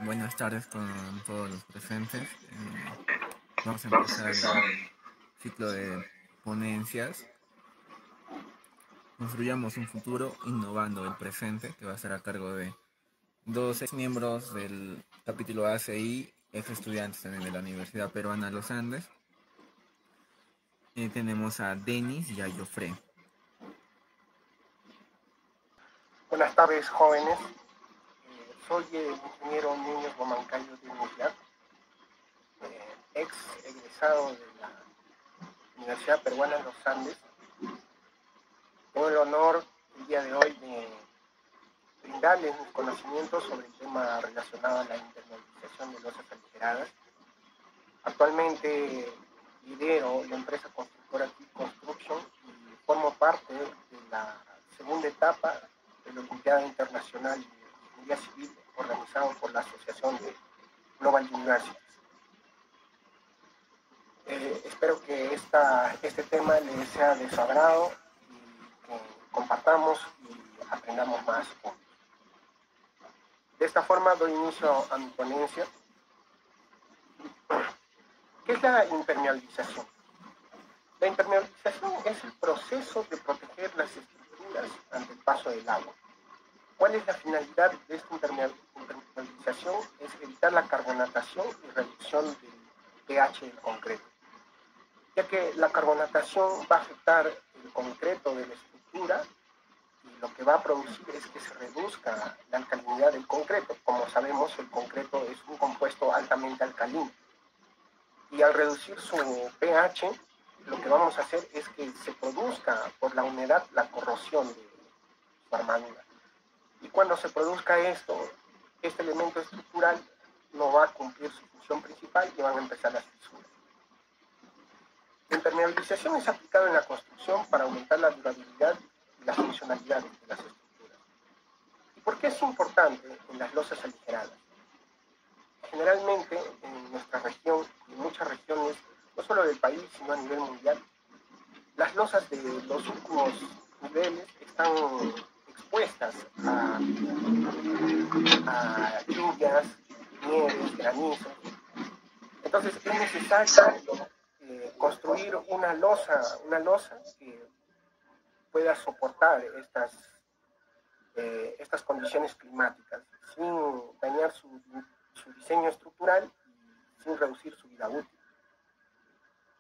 Buenas tardes con todos los presentes. Vamos a empezar el ciclo de ponencias. Construyamos un futuro innovando el presente, que va a ser a cargo de dos ex miembros del capítulo ACI, ex estudiantes también de la Universidad Peruana Los Andes. Tenemos a Denis y a Jofre. Buenas tardes, jóvenes. Soy el ingeniero Núñez Bomancayo de Universidad, ex egresado de la Universidad Peruana de los Andes. Tengo el honor el día de hoy de brindarles mis conocimientos sobre el tema relacionado a la internalización de losas aligeradas. Actualmente lidero la empresa constructora Key Construction y formo parte de la segunda etapa de la Olimpiada Internacional de Ingeniería Civil organizado por la Asociación de Global Universities. Espero que este tema les sea de su agrado y que compartamos y aprendamos más. De esta forma doy inicio a mi ponencia. ¿Qué es la impermeabilización? La impermeabilización es el proceso de proteger las estructuras ante el paso del agua. ¿Cuál es la finalidad de esta impermeabilización? Es evitar la carbonatación y reducción del pH del concreto, ya que la carbonatación va a afectar el concreto de la estructura y lo que va a producir es que se reduzca la alcalinidad del concreto. Como sabemos, el concreto es un compuesto altamente alcalino y al reducir su pH, lo que vamos a hacer es que se produzca por la humedad la corrosión de su armadura. Y cuando se produzca esto, este elemento estructural no va a cumplir su función principal y van a empezar las fisuras. La impermeabilización es aplicada en la construcción para aumentar la durabilidad y la funcionalidad de las estructuras. ¿Y por qué es importante en las losas aligeradas? Generalmente en nuestra región y en muchas regiones, no solo del país, sino a nivel mundial, las losas de los últimos niveles están expuestas a lluvias, nieves, granizos. Entonces es necesario construir una losa que pueda soportar estas condiciones climáticas sin dañar su diseño estructural y sin reducir su vida útil.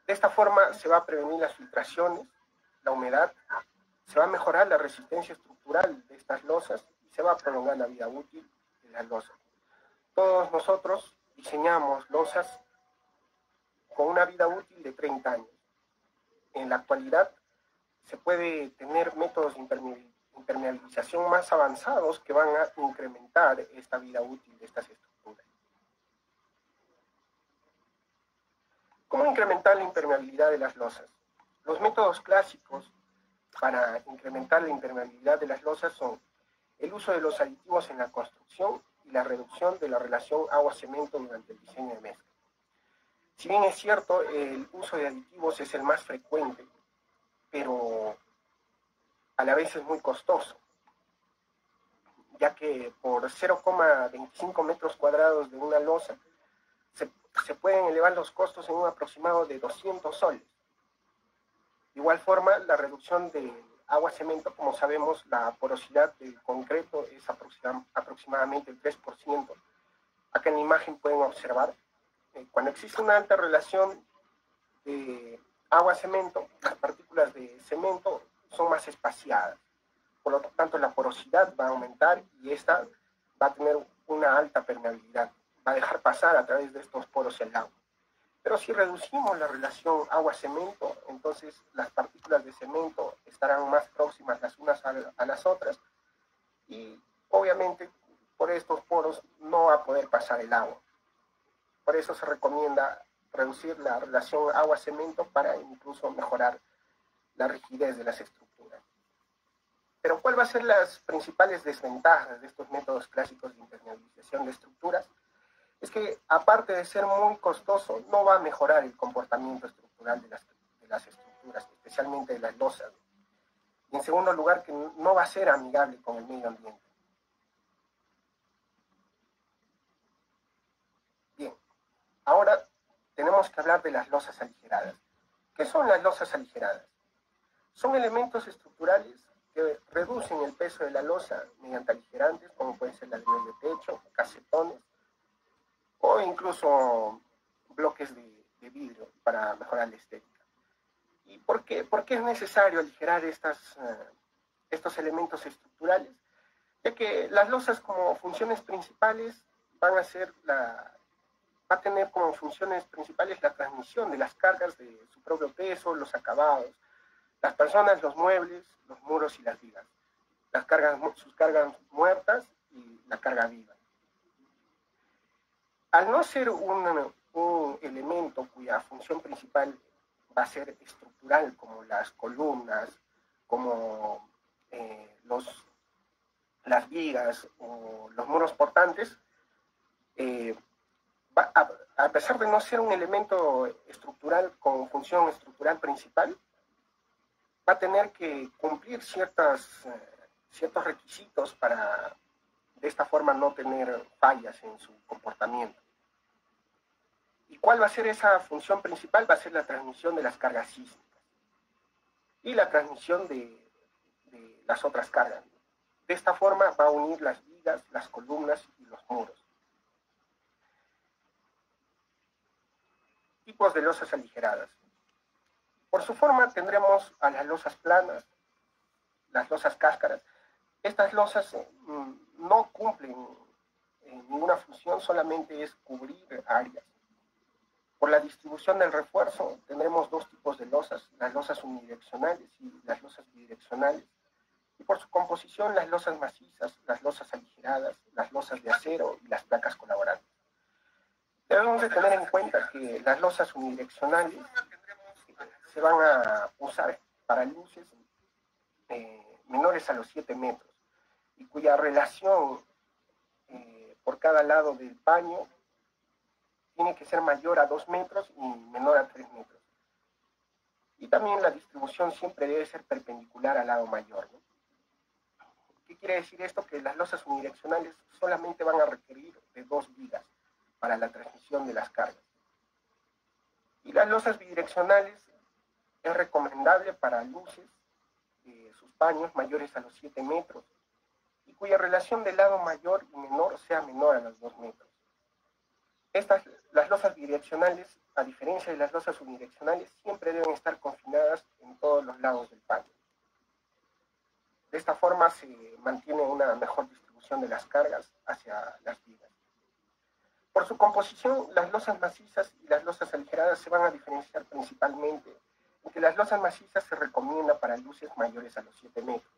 De esta forma se va a prevenir las filtraciones, la humedad, se va a mejorar la resistencia estructural de estas losas y se va a prolongar la vida útil de las losas. Todos nosotros diseñamos losas con una vida útil de 30 años. En la actualidad se puede tener métodos de impermeabilización más avanzados que van a incrementar esta vida útil de estas estructuras. ¿Cómo incrementar la impermeabilidad de las losas? Los métodos clásicos para incrementar la impermeabilidad de las losas son el uso de los aditivos en la construcción y la reducción de la relación agua-cemento durante el diseño de mezcla. Si bien es cierto, el uso de aditivos es el más frecuente, pero a la vez es muy costoso, ya que por 0,25 metros cuadrados de una losa se pueden elevar los costos en un aproximado de 200 soles. De igual forma, la reducción del agua-cemento, como sabemos, la porosidad del concreto es aproximadamente el 3%. Acá en la imagen pueden observar, cuando existe una alta relación de agua-cemento, las partículas de cemento son más espaciadas. Por lo tanto, la porosidad va a aumentar y esta va a tener una alta permeabilidad. Va a dejar pasar a través de estos poros el agua. Pero si reducimos la relación agua-cemento, entonces las partículas de cemento estarán más próximas las unas a las otras y obviamente por estos poros no va a poder pasar el agua. Por eso se recomienda reducir la relación agua-cemento para incluso mejorar la rigidez de las estructuras. Pero ¿cuál va a ser las principales desventajas de estos métodos clásicos de impermeabilización de estructuras? Es que aparte de ser muy costoso, no va a mejorar el comportamiento estructural de las estructuras, especialmente de las losas. Y en segundo lugar, que no va a ser amigable con el medio ambiente. tenemos que hablar de las losas aligeradas. ¿Qué son las losas aligeradas? Son elementos estructurales que reducen el peso de la losa mediante aligerantes, como pueden ser ladrillos de techo, casetones, o incluso bloques de vidrio para mejorar la estética. ¿Y por qué es necesario aligerar estos elementos estructurales? Ya que las losas como funciones principales va a tener como funciones principales la transmisión de las cargas de su propio peso, los acabados, las personas, los muebles, los muros y las vigas, sus cargas muertas y la carga viva. Al no ser un elemento cuya función principal va a ser estructural, como las columnas, como las vigas o los muros portantes, a pesar de no ser un elemento estructural con función estructural principal, va a tener que cumplir ciertos requisitos para de esta forma no tener fallas en su comportamiento. ¿Y cuál va a ser esa función principal? Va a ser la transmisión de las cargas sísmicas y la transmisión de las otras cargas. De esta forma va a unir las vigas, las columnas y los muros. Tipos de losas aligeradas. Por su forma tendremos a las losas planas, las losas cáscaras. Estas losas no cumplen ninguna función, solamente es cubrir áreas. Por la distribución del refuerzo tendremos dos tipos de losas, las losas unidireccionales y las losas bidireccionales. Y por su composición, las losas macizas, las losas aligeradas, las losas de acero y las placas colaborantes. Debemos de tener en cuenta que las losas unidireccionales se van a usar para luces menores a los 7 metros y cuya relación por cada lado del paño tiene que ser mayor a 2 metros y menor a 3 metros. Y también la distribución siempre debe ser perpendicular al lado mayor, ¿no? ¿Qué quiere decir esto? Que las losas unidireccionales solamente van a requerir de 2 vigas para la transmisión de las cargas. Y las losas bidireccionales es recomendable para luces, sus paños mayores a los 7 metros y cuya relación del lado mayor y menor sea menor a los 2 metros. Las losas bidireccionales, a diferencia de las losas unidireccionales, siempre deben estar confinadas en todos los lados del paño. De esta forma se mantiene una mejor distribución de las cargas hacia las vigas. Por su composición, las losas macizas y las losas aligeradas se van a diferenciar principalmente en que las losas macizas se recomiendan para luces mayores a los 7 metros,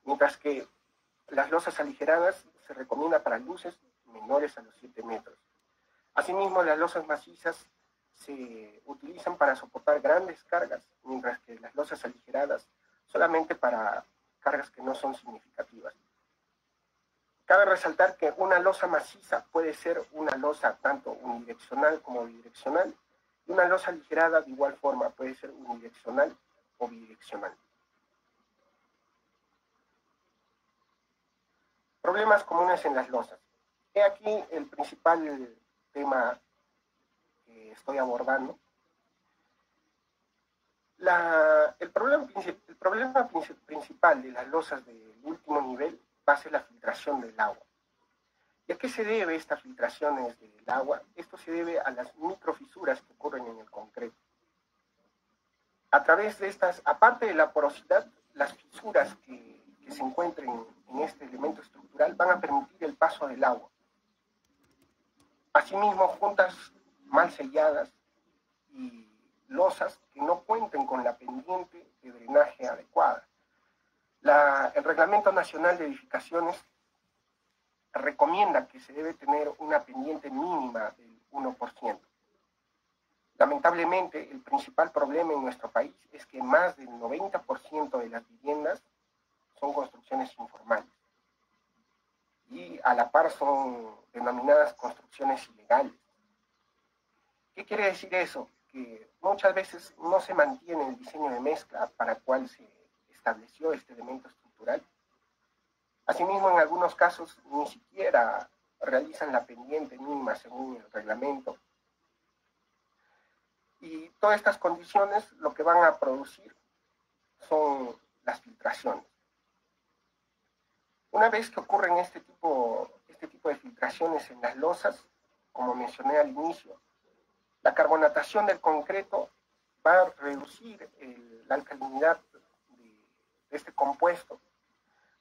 mientras que las losas aligeradas se recomiendan para luces menores a los 7 metros. Asimismo, las losas macizas se utilizan para soportar grandes cargas, mientras que las losas aligeradas solamente para cargas que no son significativas. Cabe resaltar que una losa maciza puede ser una losa tanto unidireccional como bidireccional, y una losa aligerada de igual forma puede ser unidireccional o bidireccional. Problemas comunes en las losas. He aquí el principal tema que estoy abordando. El problema principal de las losas del último nivel va a ser la filtración del agua. ¿Y a qué se debe esta filtración del agua? Esto se debe a las microfisuras que ocurren en el concreto. A través de estas, aparte de la porosidad, las fisuras que se encuentren en este elemento estructural van a permitir el paso del agua. Asimismo, juntas mal selladas y losas que no cuenten con la pendiente de drenaje adecuada. El Reglamento Nacional de Edificaciones recomienda que se debe tener una pendiente mínima del 1%. Lamentablemente, el principal problema en nuestro país es que más del 90% de las viviendas son construcciones informales y a la par son denominadas construcciones ilegales. ¿Qué quiere decir eso? Que muchas veces no se mantiene el diseño de mezcla para el cual se estableció este elemento estructural. Asimismo, en algunos casos ni siquiera realizan la pendiente mínima según el reglamento. Y todas estas condiciones lo que van a producir son las filtraciones. Una vez que ocurren este tipo de filtraciones en las losas, como mencioné al inicio, la carbonatación del concreto va a reducir la alcalinidad de este compuesto.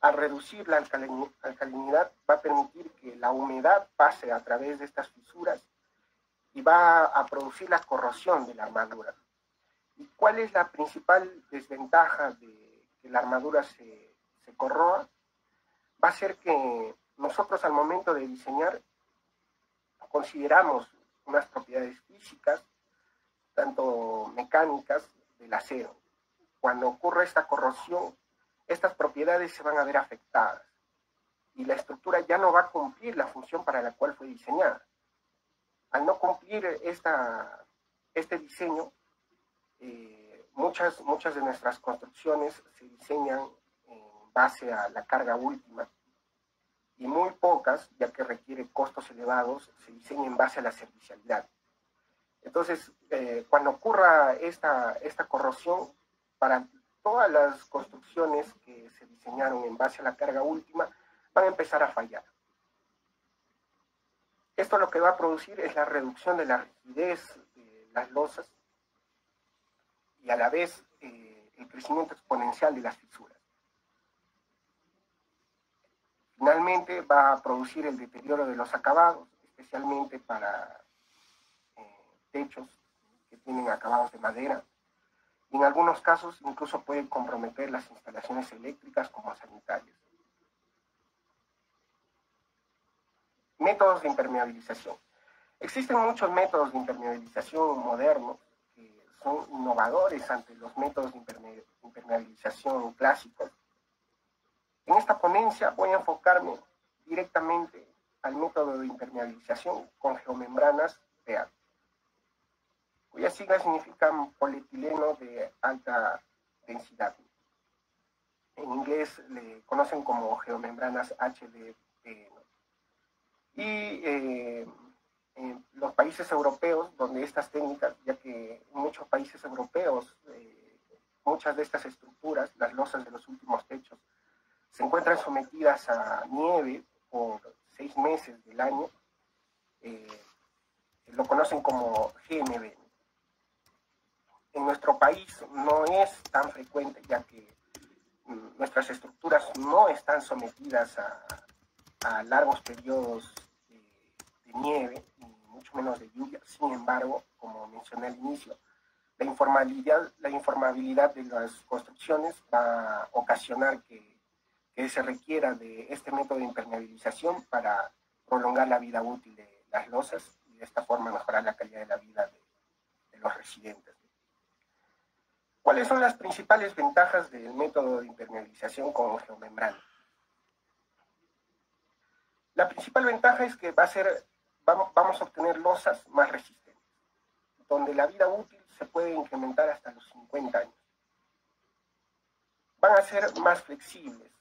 Al reducir la alcalinidad va a permitir que la humedad pase a través de estas fisuras y va a producir la corrosión de la armadura. ¿Y cuál es la principal desventaja de que la armadura se corroa? Va a ser que nosotros al momento de diseñar consideramos unas propiedades físicas, tanto mecánicas, del acero. Cuando ocurre esta corrosión, estas propiedades se van a ver afectadas y la estructura ya no va a cumplir la función para la cual fue diseñada. Al no cumplir este diseño, muchas de nuestras construcciones se diseñan en base a la carga última y muy pocas, ya que requiere costos elevados, se diseñan en base a la servicialidad. Entonces, cuando ocurra esta corrosión, para todas las construcciones que se diseñaron en base a la carga última, van a empezar a fallar. Esto lo que va a producir es la reducción de la rigidez de las losas y a la vez el crecimiento exponencial de las fisuras. Finalmente va a producir el deterioro de los acabados, especialmente para techos que tienen acabados de madera. Y en algunos casos incluso puede comprometer las instalaciones eléctricas como sanitarias. Métodos de impermeabilización. Existen muchos métodos de impermeabilización modernos que son innovadores ante los métodos de impermeabilización clásicos. En esta ponencia voy a enfocarme directamente al método de impermeabilización con geomembranas PEAD, cuyas siglas significan polietileno de alta densidad. En inglés le conocen como geomembranas HDPE. Y en los países europeos, donde estas técnicas, ya que en muchos países europeos, muchas de estas estructuras, las losas de los últimos techos, se encuentran sometidas a nieve por 6 meses del año, lo conocen como GMB. En nuestro país no es tan frecuente, ya que nuestras estructuras no están sometidas a largos periodos de nieve, y mucho menos de lluvia. Sin embargo, como mencioné al inicio, la informabilidad de las construcciones va a ocasionar que se requiera de este método de impermeabilización para prolongar la vida útil de las losas y de esta forma mejorar la calidad de la vida de los residentes. ¿Cuáles son las principales ventajas del método de impermeabilización con geomembrana? La principal ventaja es que vamos a obtener losas más resistentes, donde la vida útil se puede incrementar hasta los 50 años. Van a ser más flexibles.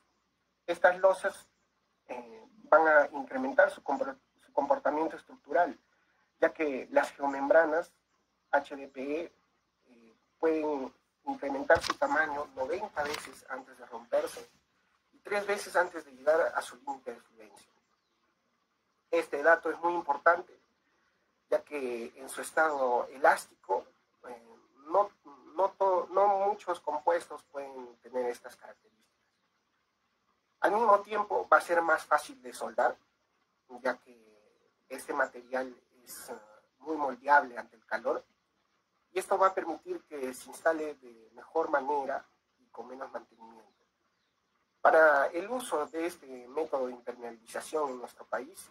Estas losas van a incrementar su comportamiento estructural, ya que las geomembranas HDPE pueden incrementar su tamaño 90 veces antes de romperse y 3 veces antes de llegar a su límite de fluencia. Este dato es muy importante, ya que en su estado elástico no muchos compuestos pueden tener estas características. Al mismo tiempo va a ser más fácil de soldar, ya que este material es muy moldeable ante el calor, y esto va a permitir que se instale de mejor manera y con menos mantenimiento. Para el uso de este método de impermeabilización en nuestro país,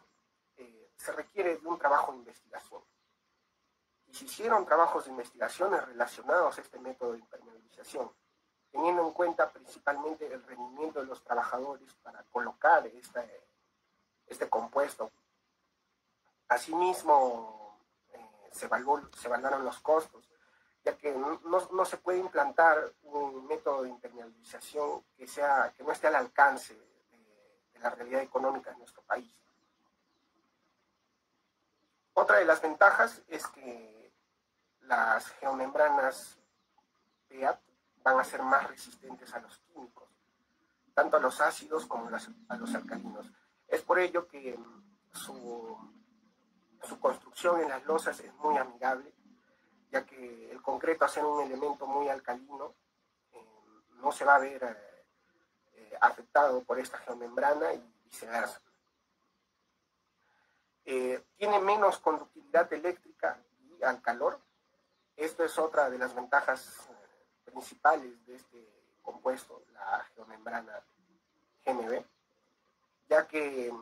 se requiere de un trabajo de investigación. Y se hicieron trabajos de investigación relacionados a este método de impermeabilización, teniendo en cuenta principalmente el rendimiento de los trabajadores para colocar este compuesto. Asimismo, se evaluaron los costos, ya que no se puede implantar un método de impermeabilización que no esté al alcance de la realidad económica de nuestro país. Otra de las ventajas es que las geomembranas PEAT van a ser más resistentes a los químicos, tanto a los ácidos como a los alcalinos. Es por ello que su construcción en las losas es muy amigable, ya que el concreto, al ser un elemento muy alcalino, no se va a ver afectado por esta geomembrana y viceversa. Tiene menos conductividad eléctrica y al calor. Esto es otra de las ventajas principales de este compuesto, la geomembrana GMB, ya que,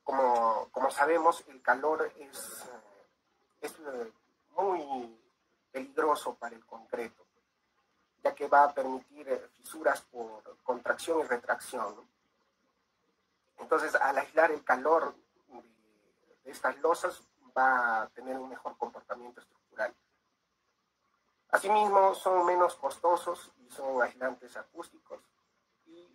como sabemos, el calor es muy peligroso para el concreto, ya que va a permitir fisuras por contracción y retracción, ¿no? Entonces, al aislar el calor de estas losas, va a tener un mejor comportamiento estructural. Asimismo, son menos costosos y son aislantes acústicos y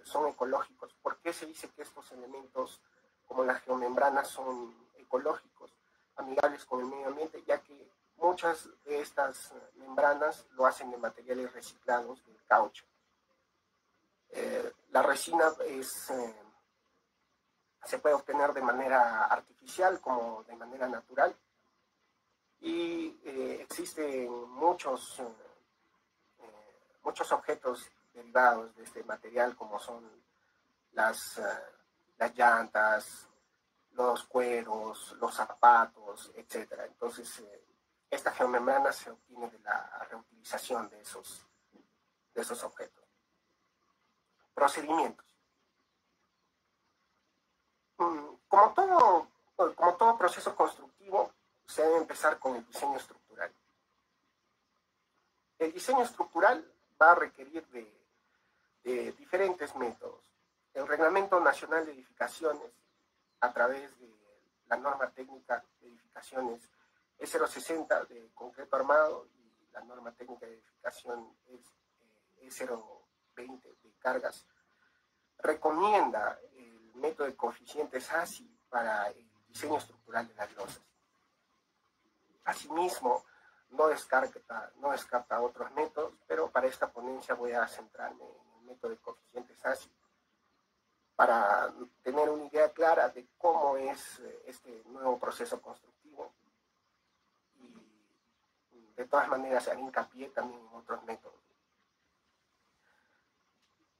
son ecológicos. ¿Por qué se dice que estos elementos, como las geomembranas, son ecológicos, amigables con el medio ambiente? Ya que muchas de estas membranas lo hacen de materiales reciclados del caucho. La resina se puede obtener de manera artificial como de manera natural, y existen muchos objetos derivados de este material, como son las llantas, los cueros, los zapatos, etc. Entonces, esta geomembrana se obtiene de la reutilización de esos objetos. Procedimientos. Como todo proceso constructivo, se debe empezar con el diseño estructural. El diseño estructural va a requerir de diferentes métodos. El Reglamento Nacional de Edificaciones, a través de la norma técnica de edificaciones E060 de concreto armado, y la norma técnica de edificación E020 de cargas, recomienda el método de coeficientes ASI para el diseño estructural de las losas. Asimismo, no descarta otros métodos, pero para esta ponencia voy a centrarme en el método de coeficientes ASI para tener una idea clara de cómo es este nuevo proceso constructivo, y de todas maneras haré hincapié también en otros métodos.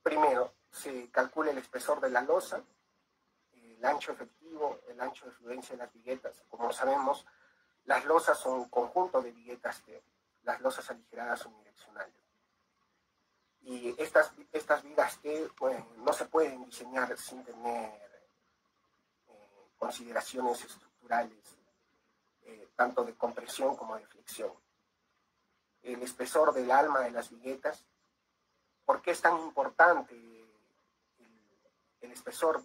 Primero, se calcula el espesor de la losa, el ancho efectivo, el ancho de fluencia de las viguetas. Como sabemos, las losas son un conjunto de viguetas las losas aligeradas unidireccionales. Y estas vigas T, pues, no se pueden diseñar sin tener consideraciones estructurales, tanto de compresión como de flexión. El espesor del alma de las viguetas. ¿Por qué es tan importante el espesor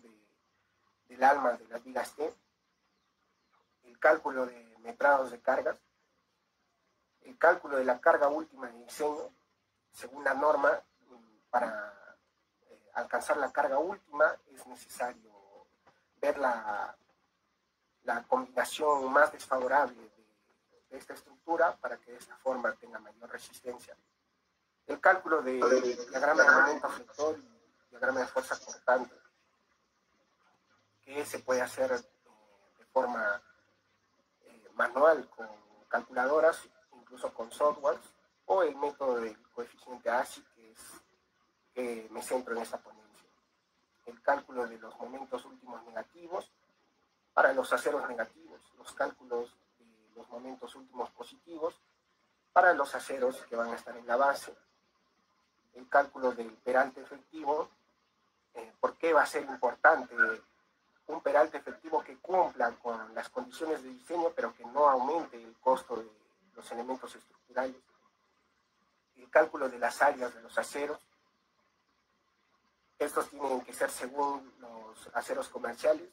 del alma de las vigas T? El cálculo de metrados de cargas, el cálculo de la carga última de diseño. Según la norma, para alcanzar la carga última es necesario ver la combinación más desfavorable de esta estructura para que de esta forma tenga mayor resistencia. El cálculo de diagrama de momento flector y diagrama de fuerza cortante, que se puede hacer de forma manual con calculadoras, incluso con softwares, o el método del coeficiente ASI, que me centro en esta ponencia. El cálculo de los momentos últimos negativos para los aceros negativos, los cálculos de los momentos últimos positivos para los aceros que van a estar en la base, el cálculo del peralte efectivo. ¿Por qué va a ser importante un peralte efectivo que cumpla con las condiciones de diseño, pero que no aumente el costo de los elementos estructurales? El cálculo de las áreas de los aceros. Estos tienen que ser según los aceros comerciales.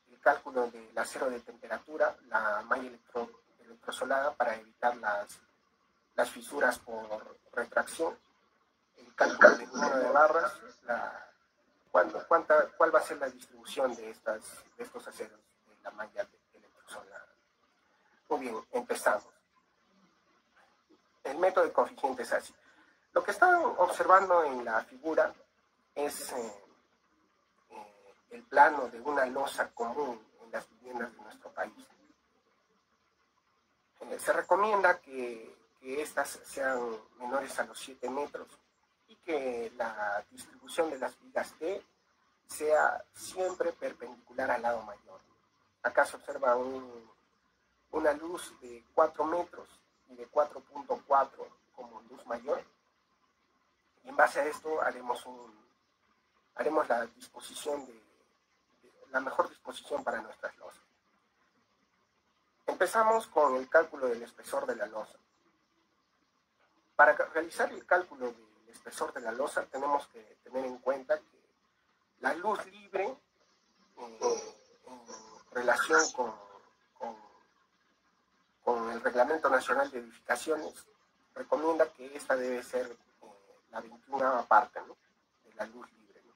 El cálculo del acero de temperatura, la malla electrosolada para evitar las fisuras por retracción. El cálculo del número de barras, cuál va a ser la distribución de estos aceros de la malla electrosolada. Muy bien, empezamos. El método de coeficientes es así. Lo que están observando en la figura es el plano de una losa común en las viviendas de nuestro país. Se recomienda que estas sean menores a los 7 metros y que la distribución de las vigas T sea siempre perpendicular al lado mayor. Acá se observa una luz de 4 metros y de 4.4 como luz mayor, y en base a esto haremos la disposición la mejor disposición para nuestras losas. Empezamos con el cálculo del espesor de la losa. Para realizar el cálculo del espesor de la losa tenemos que tener en cuenta que la luz libre en relación con el Reglamento Nacional de Edificaciones recomienda que esta debe ser la 21ª parte, ¿no?, de la luz libre, ¿no?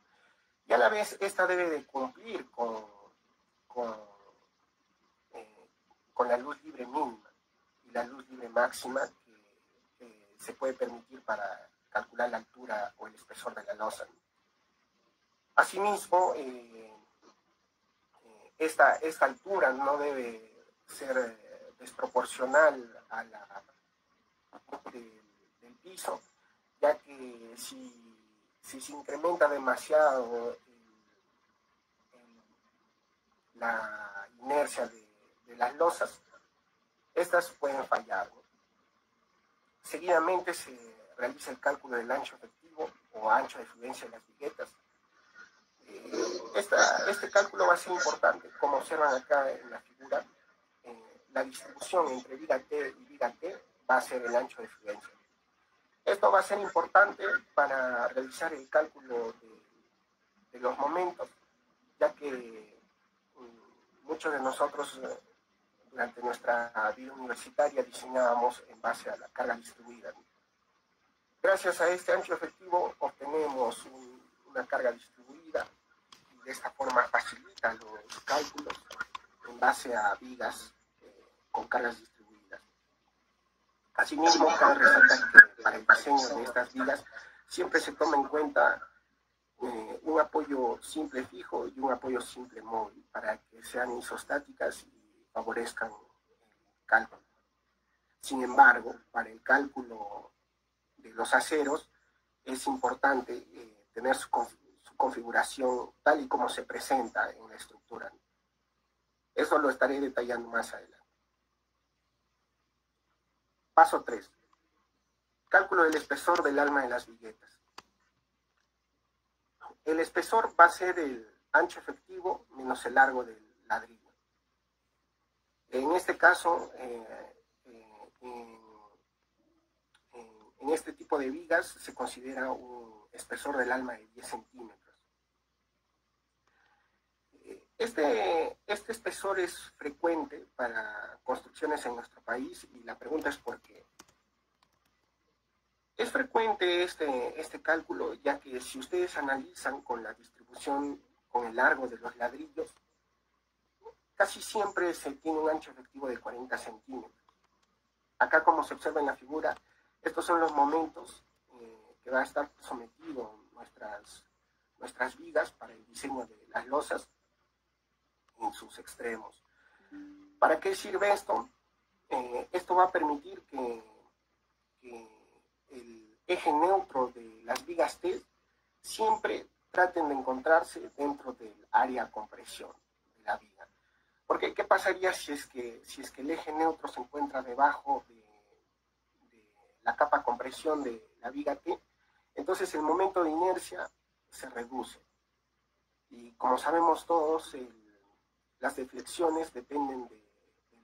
Y a la vez esta debe de cumplir con la luz libre mínima y la luz libre máxima que se puede permitir para calcular la altura o el espesor de la losa, ¿no? Asimismo, esta altura no debe ser desproporcional a la del piso, ya que si se incrementa demasiado la inercia de las losas, estas pueden fallar, ¿no? Seguidamente se realiza el cálculo del ancho efectivo o ancho de fluencia de las viguetas. Este cálculo va a ser importante. Como observan acá en la figura, la distribución entre viga T y viga T va a ser el ancho de fluencia. Esto va a ser importante para realizar el cálculo de los momentos, ya que muchos de nosotros durante nuestra vida universitaria diseñábamos en base a la carga distribuida. Gracias a este ancho efectivo obtenemos una carga distribuida y de esta forma facilita los cálculos en base a vigas con cargas distribuidas. Asimismo, cabe resaltar que para el diseño de estas vigas siempre se toma en cuenta un apoyo simple fijo y un apoyo simple móvil para que sean isostáticas y favorezcan el cálculo. Sin embargo, para el cálculo de los aceros es importante tener su configuración tal y como se presenta en la estructura. Eso lo estaré detallando más adelante. Paso 3. Cálculo del espesor del alma de las viguetas. El espesor va a ser el ancho efectivo menos el largo del ladrillo. En este caso, en este tipo de vigas se considera un espesor del alma de 10 centímetros. Este espesor es frecuente para construcciones en nuestro país y la pregunta es ¿por qué? Es frecuente este cálculo, ya que si ustedes analizan con la distribución, con el largo de los ladrillos, casi siempre se tiene un ancho efectivo de 40 centímetros. Acá, como se observa en la figura, estos son los momentos que va a estar sometido nuestras vigas para el diseño de las losas en sus extremos. ¿Para qué sirve esto? Esto va a permitir que el eje neutro de las vigas T siempre traten de encontrarse dentro del área compresión de la viga. Porque ¿qué pasaría si es que el eje neutro se encuentra debajo de la capa compresión de la viga T? Entonces el momento de inercia se reduce. Y como sabemos todos, las deflexiones dependen del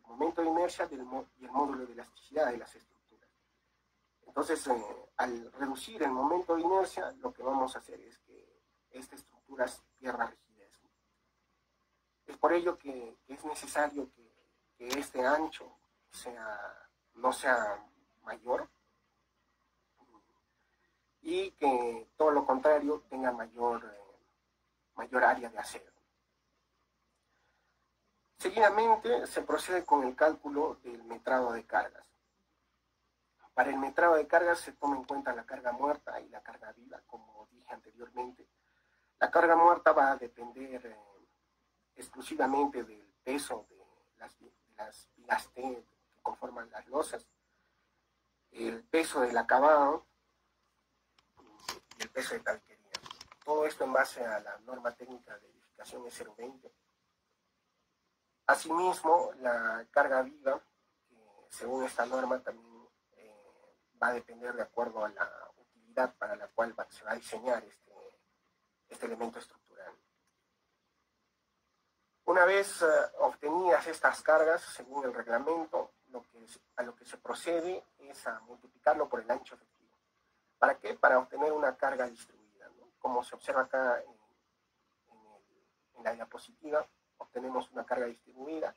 momento de inercia y el módulo de elasticidad de las estructuras. Entonces, al reducir el momento de inercia, lo que vamos a hacer es que esta estructura pierda rigidez. Es por ello que es necesario que este ancho no sea mayor y que todo lo contrario tenga mayor área de acero. Seguidamente se procede con el cálculo del metrado de cargas. Para el metrado de cargas se toma en cuenta la carga muerta y la carga viva, como dije anteriormente. La carga muerta va a depender exclusivamente del peso de las vigas T que conforman las losas, el peso del acabado y el peso de tabiquería. Todo esto en base a la norma técnica de edificación E020. Asimismo, la carga viva, según esta norma, también va a depender de acuerdo a la utilidad para la cual se va a diseñar este elemento estructural. Una vez obtenidas estas cargas, según el reglamento, a lo que se procede es a multiplicarlo por el ancho efectivo. ¿Para qué? Para obtener una carga distribuida, ¿no? Como se observa acá en la diapositiva, obtenemos una carga distribuida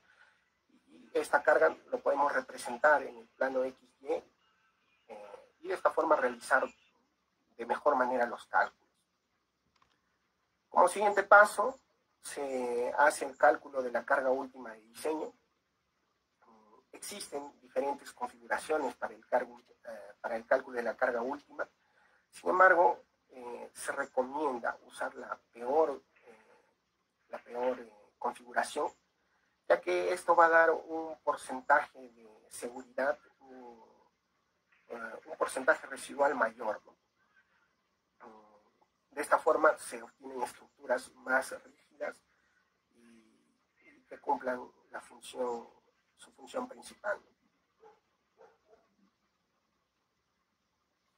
y esta carga lo podemos representar en el plano XY y de esta forma realizar de mejor manera los cálculos. Como siguiente paso, se hace el cálculo de la carga última de diseño. Existen diferentes configuraciones para el cálculo de la carga última. Sin embargo, se recomienda usar la peor configuración, ya que esto va a dar un porcentaje de seguridad, un porcentaje residual mayor, ¿no? De esta forma se obtienen estructuras más rígidas y que cumplan su función principal.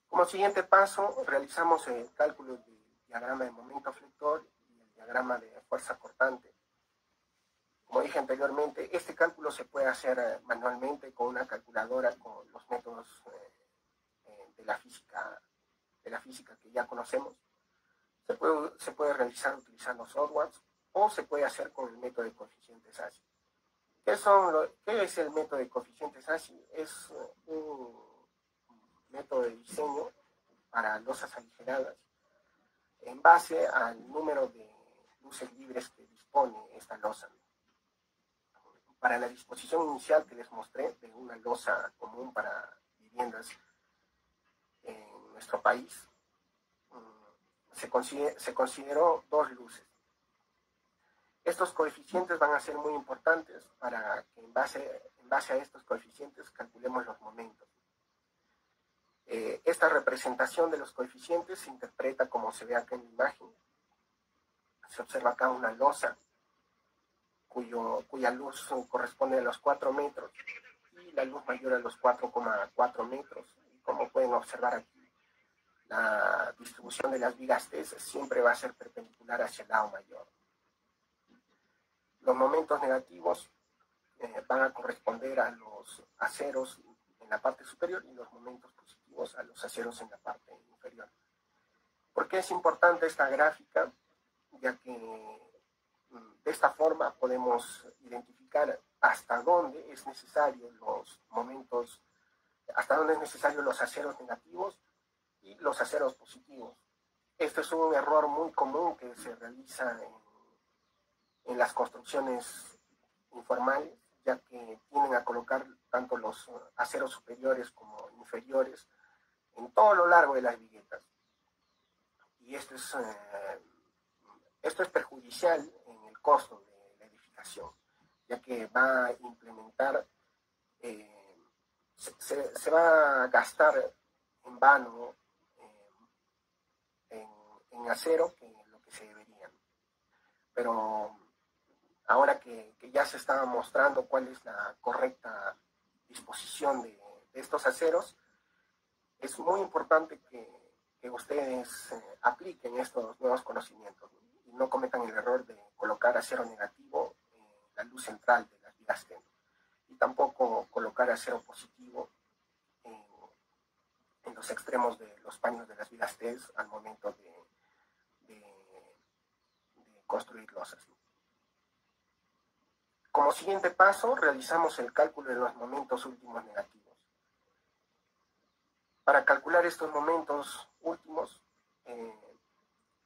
Como siguiente paso, realizamos el cálculo del diagrama de momento flector y el diagrama de fuerza cortante. Como dije anteriormente, este cálculo se puede hacer manualmente con una calculadora con los métodos de la física que ya conocemos. Se puede realizar utilizando softwares o se puede hacer con el método de coeficientes ASI. ¿Qué es el método de coeficientes ASI? Es un método de diseño para losas aligeradas en base al número de luces libres que dispone esta losa. Para la disposición inicial que les mostré de una losa común para viviendas en nuestro país, se consideró 2 luces. Estos coeficientes van a ser muy importantes para que en base a estos coeficientes calculemos los momentos. Esta representación de los coeficientes se interpreta como se ve acá en la imagen. Se observa acá una losa cuya luz corresponde a los 4 metros y la luz mayor a los 4,4 metros. Y como pueden observar aquí, la distribución de las vigas T siempre va a ser perpendicular hacia el lado mayor. Los momentos negativos van a corresponder a los aceros en la parte superior y los momentos positivos a los aceros en la parte inferior. ¿Por qué es importante esta gráfica? Ya que de esta forma podemos identificar hasta dónde es necesario los aceros negativos y los aceros positivos. Este es un error muy común que se realiza en las construcciones informales, ya que tienden a colocar tanto los aceros superiores como inferiores en todo lo largo de las viguetas. Y esto es perjudicial en el costo de la edificación, ya que va a implementar, se va a gastar en vano en acero que lo que se debería. Pero ahora que ya se está mostrando cuál es la correcta disposición de estos aceros, es muy importante que ustedes apliquen estos nuevos conocimientos y no cometan el error de colocar acero negativo en la luz central de las vigas T, y tampoco colocar acero positivo en los extremos de los paños de las vigas T al momento de construir losas. Como siguiente paso, realizamos el cálculo de los momentos últimos negativos. Para calcular estos momentos últimos,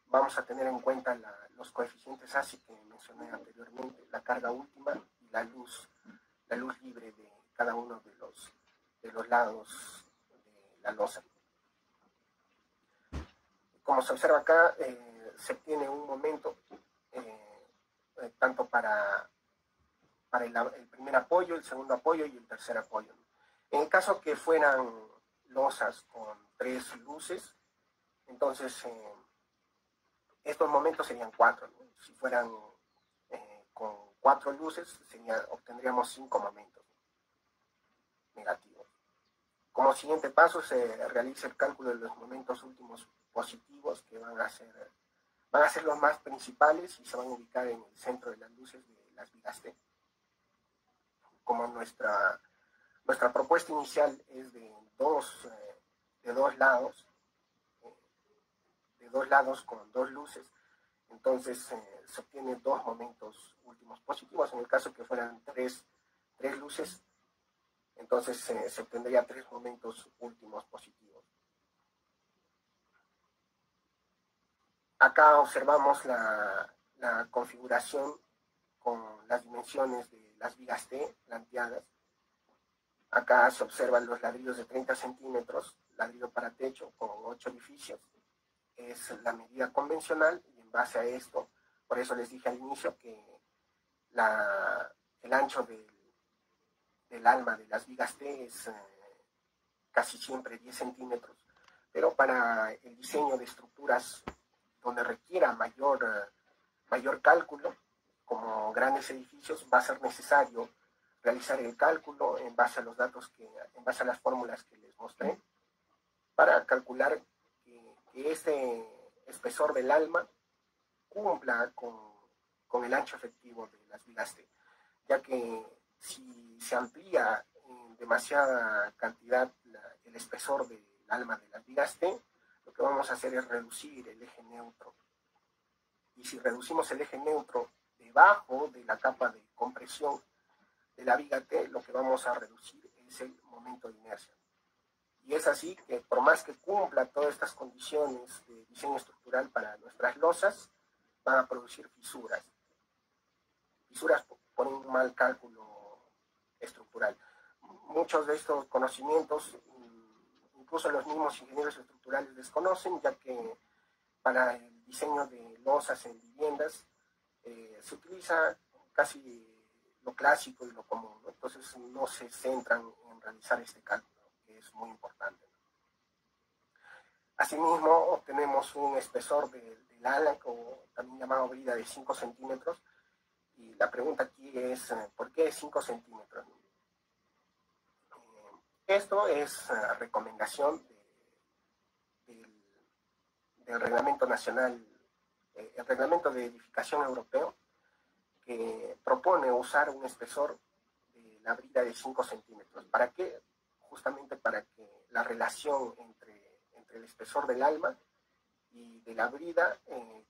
vamos a tener en cuenta los coeficientes ASI que mencioné anteriormente, la carga última y la luz libre de cada uno de los lados de la losa. Como se observa acá, se tiene un momento tanto para el primer apoyo, el segundo apoyo y el tercer apoyo. En el caso que fueran losas con 3 luces, entonces estos momentos serían 4, ¿no? Si fueran con 4 luces, obtendríamos 5 momentos negativos. Como siguiente paso se realiza el cálculo de los momentos últimos positivos, que van a ser los más principales y se van a ubicar en el centro de las luces de las vigas T. Como nuestra propuesta inicial es de dos lados con 2 luces, entonces se obtienen 2 momentos últimos positivos. En el caso que fueran 3 luces, entonces se obtendría 3 momentos últimos positivos. Acá observamos la configuración con las dimensiones de las vigas T planteadas. Acá se observan los ladrillos de 30 centímetros, ladrillo para techo con 8 orificios. Es la medida convencional y en base a esto, por eso les dije al inicio que el ancho del alma de las vigas T es casi siempre 10 centímetros, pero para el diseño de estructuras donde requiera mayor cálculo, como grandes edificios, va a ser necesario realizar el cálculo en base a los datos en base a las fórmulas que les mostré, para calcular que este espesor del alma cumpla con el ancho efectivo de las vigas T, ya que si se amplía en demasiada cantidad el espesor del alma de las vigas T, lo que vamos a hacer es reducir el eje neutro. Y si reducimos el eje neutro debajo de la capa de compresión de la viga T, lo que vamos a reducir es el momento de inercia. Y es así que por más que cumpla todas estas condiciones de diseño estructural para nuestras losas, van a producir fisuras por un mal cálculo estructural. Muchos de estos conocimientos, incluso los mismos ingenieros estructurales desconocen, ya que para el diseño de losas en viviendas se utiliza casi lo clásico y lo común, ¿no? Entonces no se centran en realizar este cálculo, que es muy importante. Asimismo, obtenemos un espesor del ala, o también llamado brida, de 5 centímetros, y la pregunta aquí es, ¿por qué 5 centímetros? Esto es recomendación del Reglamento Nacional, el Reglamento de Edificación Europeo, que propone usar un espesor de la brida de 5 centímetros. ¿Para qué? Justamente para que la relación entre el espesor del alma y de la brida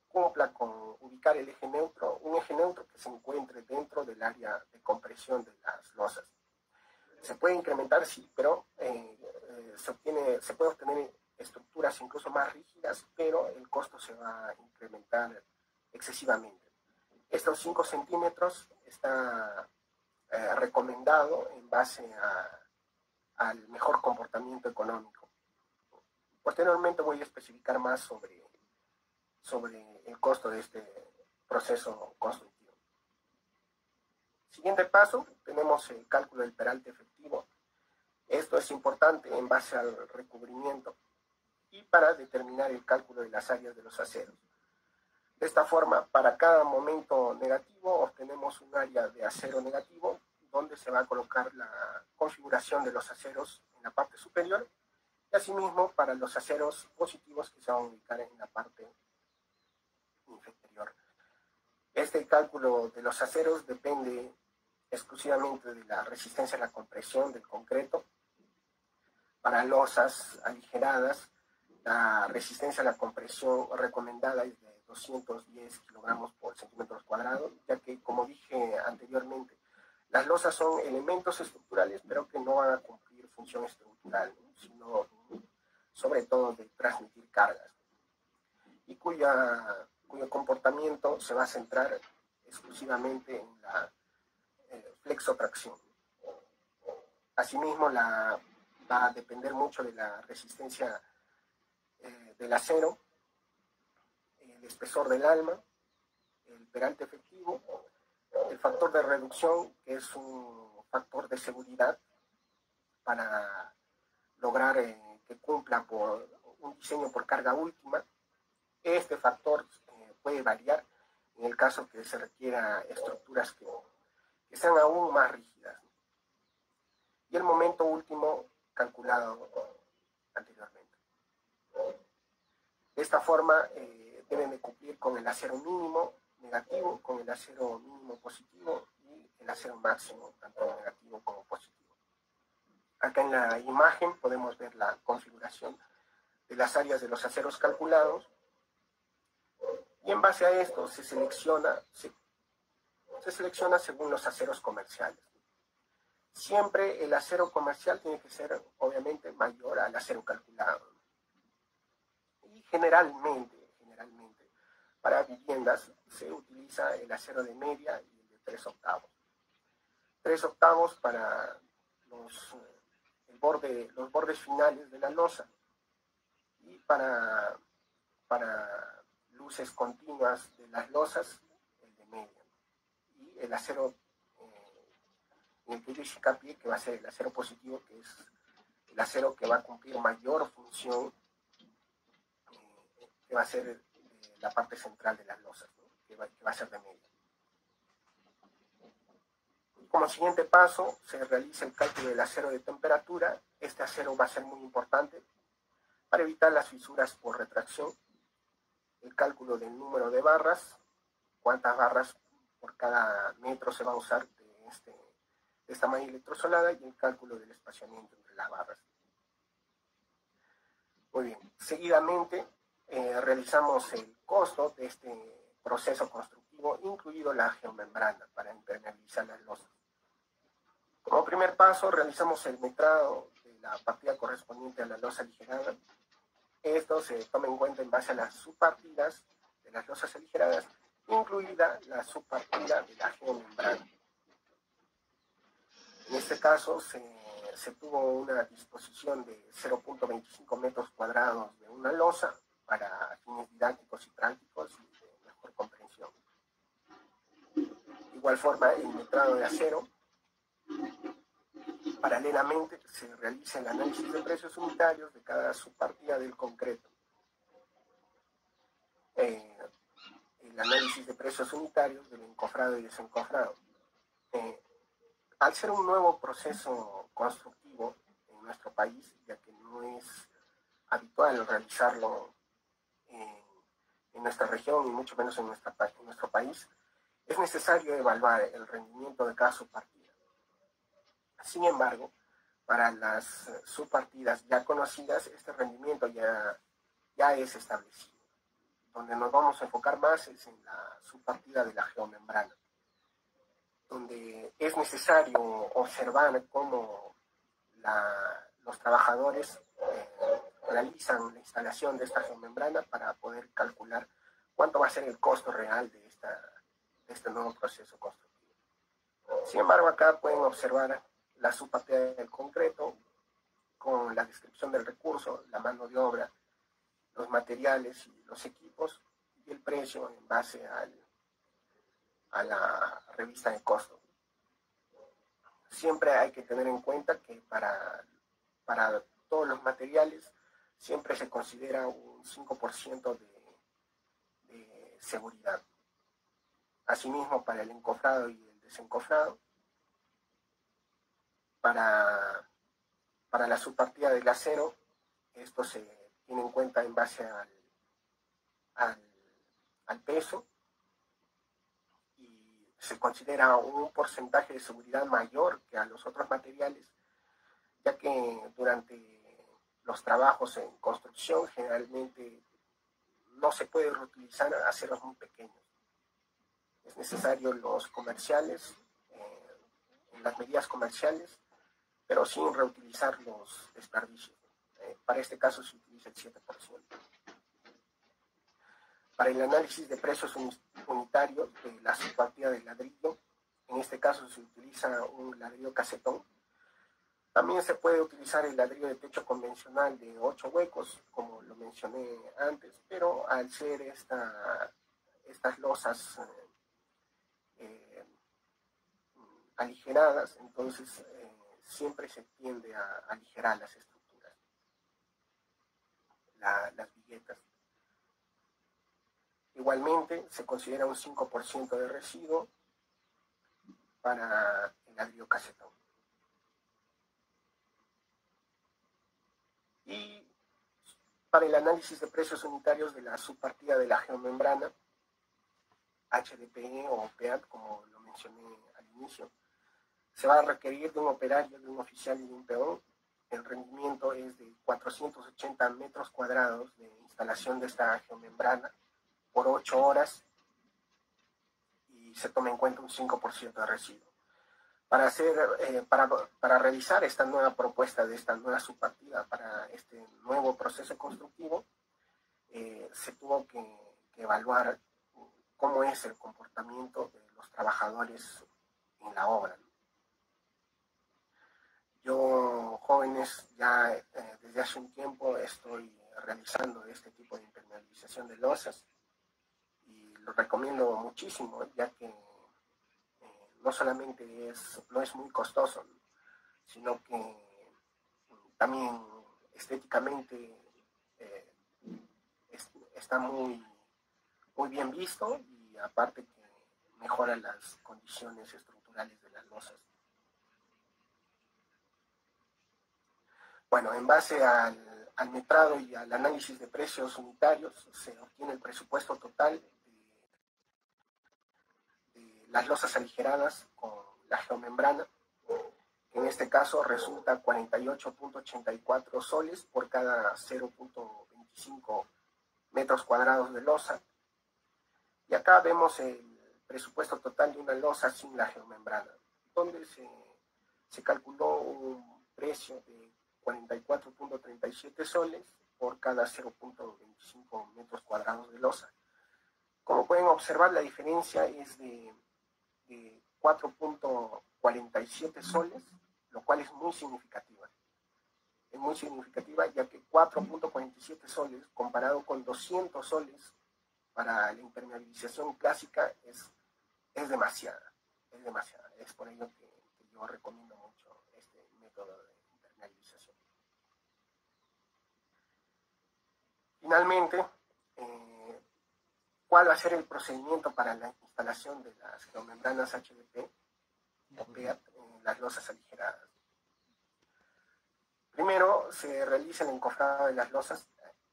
cumpla con ubicar el eje neutro, un eje neutro que se encuentre dentro del área de compresión de las losas. Se puede incrementar, sí, pero se puede obtener estructuras incluso más rígidas, pero el costo se va a incrementar excesivamente. Estos 5 centímetros está recomendado en base al mejor comportamiento económico. Posteriormente voy a especificar más sobre el costo de este proceso constructivo. Siguiente paso, tenemos el cálculo del peralte efectivo. Esto es importante en base al recubrimiento y para determinar el cálculo de las áreas de los aceros. De esta forma, para cada momento negativo obtenemos un área de acero negativo donde se va a colocar la configuración de los aceros en la parte superior y asimismo para los aceros positivos que se van a ubicar en la parte inferior. Este cálculo de los aceros depende exclusivamente de la resistencia a la compresión del concreto. Para losas aligeradas, la resistencia a la compresión recomendada es de 210 kilogramos por centímetros cuadrados, ya que, como dije anteriormente, las losas son elementos estructurales, pero que no van a cumplir función estructural, ¿no? Sino sobre todo de transmitir cargas, y cuyo comportamiento se va a centrar exclusivamente en la flexotracción. Asimismo, va a depender mucho de la resistencia del acero, el espesor del alma, el peralte efectivo, el factor de reducción, que es un factor de seguridad para lograr que cumpla por un diseño por carga última. Este factor puede variar en el caso que se requiera estructuras que sean aún más rígidas. Y el momento último calculado anteriormente. De esta forma deben de cumplir con el acero mínimo negativo, con el acero mínimo positivo y el acero máximo, tanto negativo como positivo. Acá en la imagen podemos ver la configuración de las áreas de los aceros calculados, y en base a esto se selecciona según los aceros comerciales. Siempre el acero comercial tiene que ser obviamente mayor al acero calculado. Y generalmente para viviendas se utiliza el acero de media y el de 3 octavos. 3 octavos para los bordes finales de la losa, y para luces continuas de las losas, el de media. Y el acero en el que yo hice hincapié, que va a ser el acero positivo, que es el acero que va a cumplir mayor función, que va a ser la parte central de las losas, ¿no? que va a ser de media. Como siguiente paso, se realiza el cálculo del acero de temperatura. Este acero va a ser muy importante para evitar las fisuras por retracción. El cálculo del número de barras, cuántas barras por cada metro se va a usar de esta malla electrosolada, y el cálculo del espaciamiento entre las barras. Muy bien, seguidamente realizamos el costo de este proceso constructivo, incluido la geomembrana para impermeabilizar las losas. Como primer paso, realizamos el metrado de la partida correspondiente a la losa aligerada. Esto se toma en cuenta en base a las subpartidas de las losas aligeradas, incluida la subpartida de la geomembrana. En este caso se tuvo una disposición de 0.25 metros cuadrados de una losa para fines didácticos y prácticos y de mejor comprensión. De igual forma, el metrado de acero. Paralelamente se realiza el análisis de precios unitarios de cada subpartida del concreto. El análisis de precios unitarios del encofrado y desencofrado. Al ser un nuevo proceso constructivo en nuestro país, ya que no es habitual realizarlo en nuestra región y mucho menos en nuestro país, es necesario evaluar el rendimiento de cada subpartida. Sin embargo, para las subpartidas ya conocidas, este rendimiento ya es establecido. Donde nos vamos a enfocar más es en la subpartida de la geomembrana, donde es necesario observar cómo los trabajadores realizan la instalación de esta geomembrana para poder calcular cuánto va a ser el costo real de este nuevo proceso constructivo. Sin embargo, acá pueden observar la subpartida del concreto con la descripción del recurso, la mano de obra, los materiales y los equipos, y el precio en base a la revista de costo. Siempre hay que tener en cuenta que para todos los materiales siempre se considera un 5% de seguridad. Asimismo, para el encofrado y el desencofrado, para la subpartida del acero, esto se tiene en cuenta en base al peso, y se considera un porcentaje de seguridad mayor que a los otros materiales, ya que durante los trabajos en construcción generalmente no se puede reutilizar aceros muy pequeños. Es necesario los comerciales, en las medidas comerciales, pero sin reutilizar los desperdicios. Para este caso se utiliza el 7%. Para el análisis de precios unitarios de la subpartida del ladrillo, En este caso se utiliza un ladrillo casetón. También se puede utilizar el ladrillo de techo convencional de 8 huecos, como lo mencioné antes, pero al ser estas losas aligeradas, entonces siempre se tiende a aligerar las estructuras, las viguetas. Igualmente se considera un 5% de residuo para el ladrillo casetón. Y para el análisis de precios unitarios de la subpartida de la geomembrana, HDPE o PEAT, como lo mencioné al inicio, se va a requerir de un operario, de un oficial y de un peón. El rendimiento es de 480 metros cuadrados de instalación de esta geomembrana por 8 horas y se toma en cuenta un 5% de residuo. Para realizar esta nueva propuesta de esta nueva subpartida para este nuevo proceso constructivo, se tuvo que evaluar cómo es el comportamiento de los trabajadores en la obra. Yo, jóvenes, ya desde hace un tiempo estoy realizando este tipo de impermeabilización de losas y lo recomiendo muchísimo, ya que no solamente no es muy costoso, sino que también estéticamente está muy bien visto y aparte que mejora las condiciones estructurales de las losas. Bueno, en base al metrado y al análisis de precios unitarios se obtiene el presupuesto total de las losas aligeradas con la geomembrana, que en este caso resulta 48.84 soles por cada 0.25 metros cuadrados de losa. Y acá vemos el presupuesto total de una losa sin la geomembrana, donde se calculó un precio de 44.37 soles por cada 0.25 metros cuadrados de losa. Como pueden observar, la diferencia es de 4.47 soles, lo cual es muy significativa. Es muy significativa ya que 4.47 soles comparado con 200 soles para la impermeabilización clásica es demasiada. Es por ello que yo recomiendo mucho este método de impermeabilización. Finalmente, ¿cuál va a ser el procedimiento para la instalación de las geomembranas HDP o PEAT en las losas aligeradas? Primero se realiza el encofrado de las losas.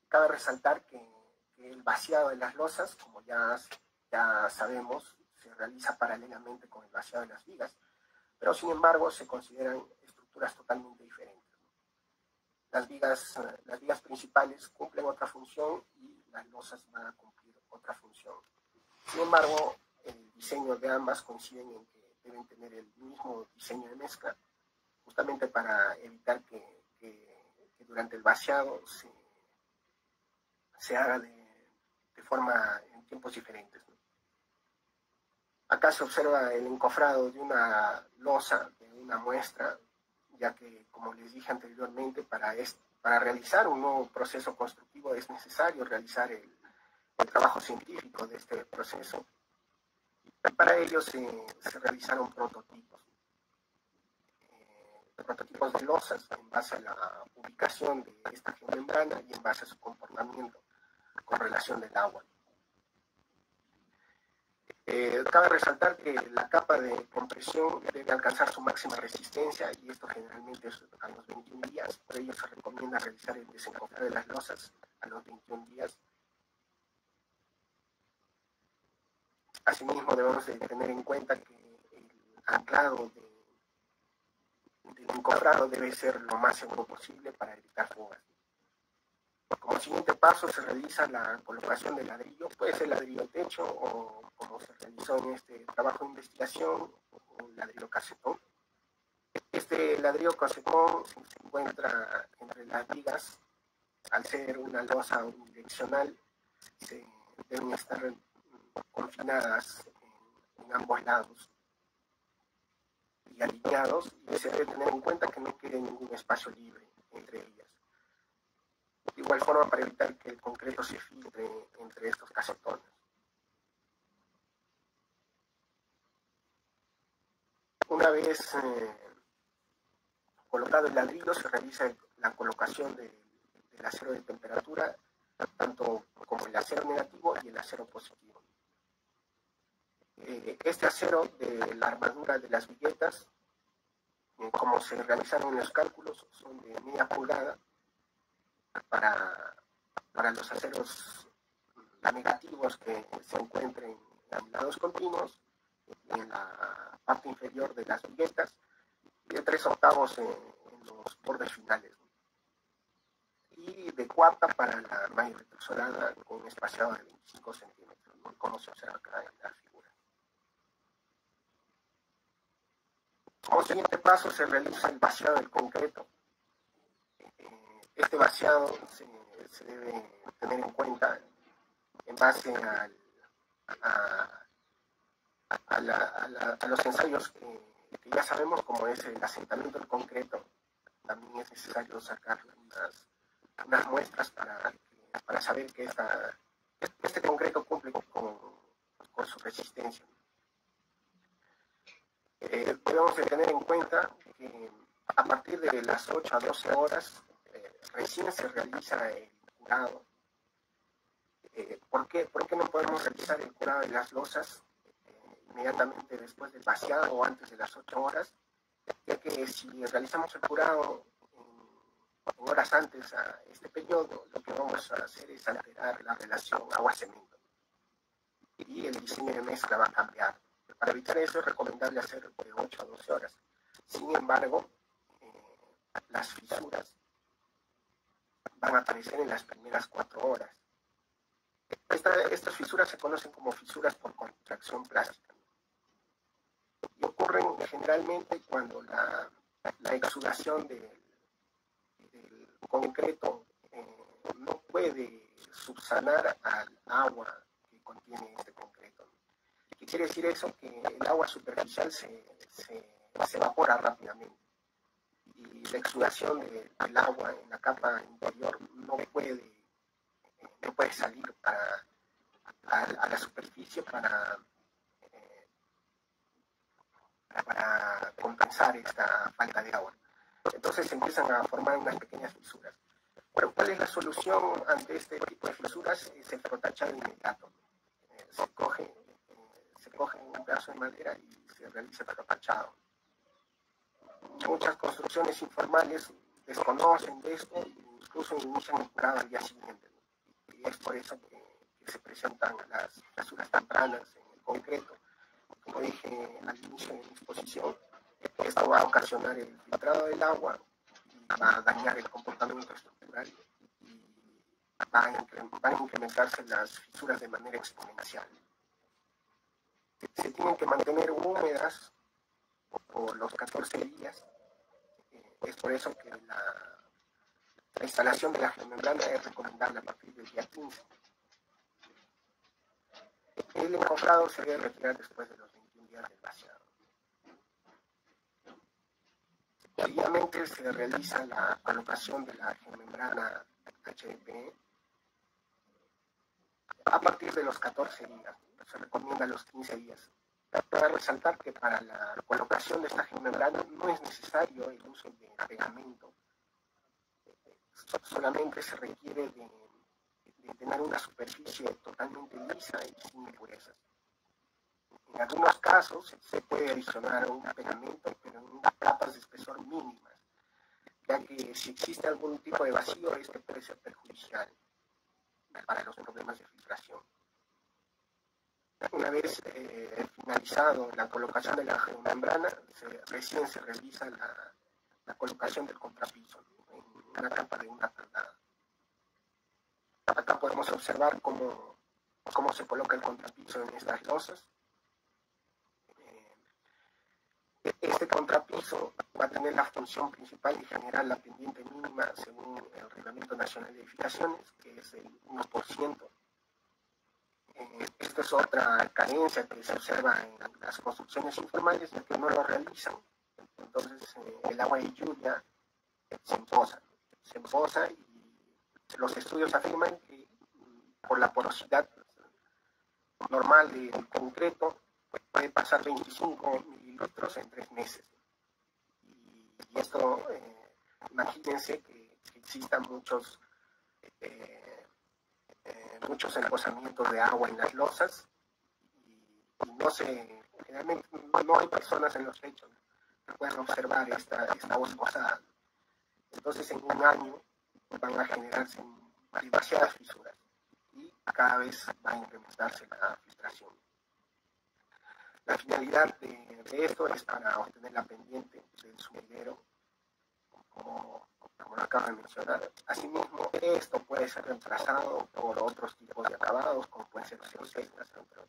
Cabe resaltar que el vaciado de las losas, como ya sabemos, se realiza paralelamente con el vaciado de las vigas, pero sin embargo se consideran estructuras totalmente diferentes. Las vigas principales cumplen otra función y las losas van a cumplir otra función. Sin embargo, el diseño de ambas coinciden en que deben tener el mismo diseño de mezcla, justamente para evitar que durante el vaciado se haga de forma en tiempos diferentes, ¿no? Acá se observa el encofrado de una losa, de una muestra, ya que, como les dije anteriormente, para realizar un nuevo proceso constructivo es necesario realizar el trabajo científico de este proceso. Y para ello se realizaron prototipos de losas en base a la ubicación de esta geomembrana y en base a su comportamiento con relación del agua. Cabe resaltar que la capa de compresión debe alcanzar su máxima resistencia y esto generalmente es a los 21 días. Por ello se recomienda realizar el desencofrado de las losas a los 21 días. Asimismo debemos de tener en cuenta que el anclado del encofrado debe ser lo más seguro posible para evitar fugas. Como siguiente paso se realiza la colocación del ladrillo, puede ser ladrillo techo o como se realizó en este trabajo de investigación, un ladrillo casetón. Este ladrillo casetón se encuentra entre las vigas, al ser una losa unidireccional, deben estar confinadas en ambos lados y alineados, y se debe tener en cuenta que no quede ningún espacio libre entre ellas. De igual forma, para evitar que el concreto se filtre entre estos casetones. Una vez colocado el ladrillo, se realiza la colocación del acero de temperatura, tanto como el acero negativo y el acero positivo. Este acero de la armadura de las viguetas, como se realizaron los cálculos, son de media pulgada para los aceros negativos que se encuentren en lados continuos, en la parte inferior de las viguetas, y de 3/8 en los bordes finales, y de cuarta para la malla retrosolada con un espaciado de 25 centímetros, ¿no? Como se observa acá en la figura. Como siguiente paso se realiza el vaciado del concreto. Este vaciado se debe tener en cuenta en base a los ensayos que ya sabemos, como es el asentamiento del concreto. También es necesario sacar unas muestras para saber que este concreto cumple con su resistencia. Debemos de tener en cuenta que a partir de las 8 a 12 horas recién se realiza el curado. ¿Por qué no podemos realizar el curado de las losas inmediatamente después del vaciado o antes de las 8 horas? Ya que si realizamos el curado en horas antes a este periodo, lo que vamos a hacer es alterar la relación agua-cemento y el diseño de mezcla va a cambiar. Para evitar eso es recomendable hacer de 8 a 12 horas. Sin embargo, las fisuras van a aparecer en las primeras 4 horas. Estas fisuras se conocen como fisuras por contracción plástica, y ocurren generalmente cuando la exudación del concreto no puede subsanar al agua que contiene este concreto. ¿Qué quiere decir eso? Que el agua superficial se evapora rápidamente y la exudación del agua en la capa interior no puede salir a la superficie para compensar esta falta de agua. Entonces se empiezan a formar unas pequeñas fisuras. Pero ¿cuál es la solución ante este tipo de fisuras? Es el frotachado inmediato. Se coge un pedazo de madera y se realiza el frotachado. Muchas construcciones informales desconocen de esto e incluso inician el curado al día siguiente. Y es por eso que se presentan las fisuras tempranas en el concreto. Como dije al inicio de mi exposición, esto va a ocasionar el filtrado del agua y va a dañar el comportamiento estructural y van a incrementarse las fisuras de manera exponencial. Se tienen que mantener húmedas por los 14 días. Es por eso que la instalación de la geomembrana es recomendable a partir del día 15. El encofrado se debe retirar después de los 21 días del vaciado. Seguidamente se realiza la colocación de la geomembrana HDPE a partir de los 14 días. Se recomienda los 15 días. Para resaltar que para la colocación de esta geomembrana no es necesario el uso de pegamento. Solamente se requiere de tener una superficie totalmente lisa y sin impurezas. En algunos casos se puede adicionar un pegamento, pero en capas de espesor mínimas, ya que si existe algún tipo de vacío, este puede ser perjudicial para los problemas de filtración. Una vez finalizado la colocación de la geomembrana, recién se realiza la colocación del contrapiso en una capa de una tonelada. Acá podemos observar cómo se coloca el contrapiso en estas losas. Este contrapiso va a tener la función principal de generar la pendiente mínima según el Reglamento Nacional de Edificaciones, que es el 1%. Esta es otra carencia que se observa en las construcciones informales, ya que no lo realizan. entonces el agua de lluvia se empoza y los estudios afirman que por la porosidad normal del concreto puede pasar 25 mililitros en 3 meses. Y esto, imagínense que existan muchos embosamientos de agua en las losas y generalmente no hay personas en los lechos que puedan observar esta agua embosada. Entonces en un año van a generarse demasiadas fisuras y cada vez va a incrementarse la filtración. La finalidad de esto es para obtener la pendiente del sumidero, como lo acabo de mencionar. Asimismo, esto puede ser reemplazado por otros tipos de acabados, como pueden ser celostas, entre otros.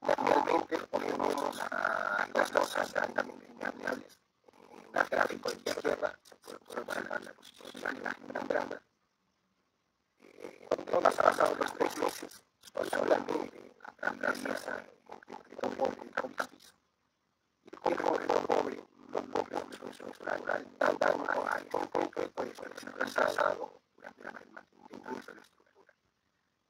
Finalmente, tenemos a las losas altamente impermeables. En el gráfico de la izquierda se puede observar la posición de la membrana, donde pasados los 3 meses, solamente atraviesa el concreto pobre del piso. Y el concreto pobre no cumple su función estructural, dando al concreto de ser reemplazado durante el mantenimiento de la estructura.